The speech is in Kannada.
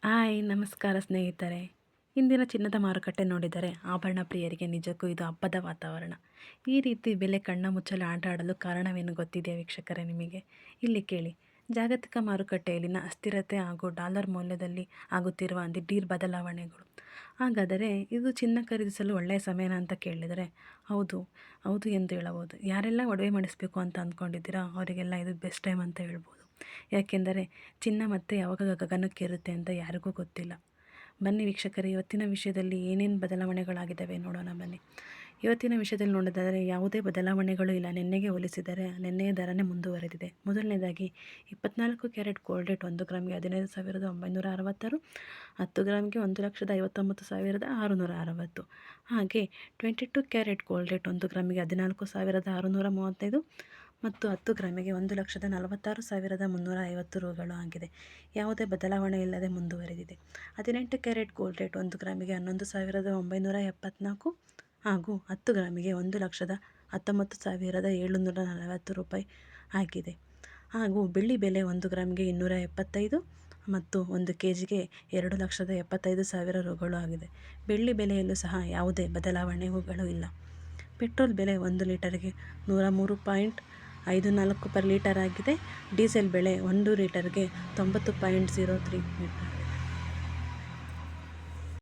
ಹಾಯ್ ನಮಸ್ಕಾರ ಸ್ನೇಹಿತರೆ. ಇಂದಿನ ಚಿನ್ನದ ಮಾರುಕಟ್ಟೆ ನೋಡಿದರೆ ಆಭರಣ ಪ್ರಿಯರಿಗೆ ನಿಜಕ್ಕೂ ಇದು ಹಬ್ಬದ ವಾತಾವರಣ. ಈ ರೀತಿ ಬೆಲೆ ಕಣ್ಣ ಮುಚ್ಚಲು ಆಟ ಆಡಲು ಕಾರಣವೇನು ಗೊತ್ತಿದೆಯಾ ವೀಕ್ಷಕರೇ ನಿಮಗೆ? ಇಲ್ಲಿ ಕೇಳಿ. ಜಾಗತಿಕ ಮಾರುಕಟ್ಟೆಯಲ್ಲಿನ ಅಸ್ಥಿರತೆ ಹಾಗೂ ಡಾಲರ್ ಮೌಲ್ಯದಲ್ಲಿ ಆಗುತ್ತಿರುವ ದಿಢೀರ್ ಬದಲಾವಣೆಗಳು. ಹಾಗಾದರೆ ಇದು ಚಿನ್ನ ಖರೀದಿಸಲು ಒಳ್ಳೆಯ ಸಮಯನ ಅಂತ ಕೇಳಿದರೆ ಹೌದು ಹೌದು ಎಂದು ಹೇಳಬಹುದು. ಯಾರೆಲ್ಲ ಒಡವೆ ಮಾಡಿಸಬೇಕು ಅಂತ ಅಂದ್ಕೊಂಡಿದ್ದೀರಾ ಅವರಿಗೆಲ್ಲ ಇದು ಬೆಸ್ಟ್ ಟೈಮ್ ಅಂತ ಹೇಳ್ಬೋದು. ಯಾಕೆಂದರೆ ಚಿನ್ನ ಮತ್ತೆ ಯಾವಾಗ ಗಗನಕ್ಕೇರುತ್ತೆ ಅಂತ ಯಾರಿಗೂ ಗೊತ್ತಿಲ್ಲ. ಬನ್ನಿ ವೀಕ್ಷಕರೇ, ಇವತ್ತಿನ ವಿಷಯದಲ್ಲಿ ಏನೇನು ಬದಲಾವಣೆಗಳಾಗಿದ್ದಾವೆ ನೋಡೋಣ ಬನ್ನಿ. ಇವತ್ತಿನ ವಿಷಯದಲ್ಲಿ ನೋಡೋದಾದರೆ ಯಾವುದೇ ಬದಲಾವಣೆಗಳು ಇಲ್ಲ. ನಿನ್ನೆಗೆ ಹೋಲಿಸಿದರೆ ನಿನ್ನೆಯ ದರನೇ ಮುಂದುವರೆದಿದೆ. ಮೊದಲನೇದಾಗಿ 24 ಕ್ಯಾರೆಟ್ ಗೋಲ್ಡ್ ರೇಟ್ 1 ಗ್ರಾಮ್ಗೆ 15,966, 10 ಗ್ರಾಮ್ಗೆ 1,59,660. ಹಾಗೆ 22 ಕ್ಯಾರೆಟ್ ಗೋಲ್ಡ್ ರೇಟ್ 1 ಗ್ರಾಮಿಗೆ 14,635 ಮತ್ತು 10 ಗ್ರಾಮಿಗೆ 1,46,350 ರೂಗಳು ಆಗಿದೆ. ಯಾವುದೇ ಬದಲಾವಣೆ ಇಲ್ಲದೆ ಮುಂದುವರೆದಿದೆ. 18 ಕ್ಯಾರೆಟ್ ಗೋಲ್ಡ್ ರೇಟ್ 1 ಗ್ರಾಮಿಗೆ 11,974 ಹಾಗೂ 10 ಗ್ರಾಮಿಗೆ 1,19,740 ರೂಪಾಯಿ ಆಗಿದೆ. ಹಾಗೂ ಬೆಳ್ಳಿ ಬೆಲೆ 1 ಗ್ರಾಮಿಗೆ 275 ಮತ್ತು 1 ಕೆಜಿಗೆ 2,75,000 ರೂಗಳು ಆಗಿದೆ. ಬೆಳ್ಳಿ ಬೆಲೆಯಲ್ಲೂ ಸಹ ಯಾವುದೇ ಬದಲಾವಣೆಗಳು ಇಲ್ಲ. ಪೆಟ್ರೋಲ್ ಬೆಲೆ 1 ಲೀಟರ್ಗೆ 103.54 ಪರ್ ಲೀಟರ್ ಆಗಿದೆ. ಡೀಸೆಲ್ ಬೆಲೆ 1 ಲೀಟರ್ಗೆ 90.03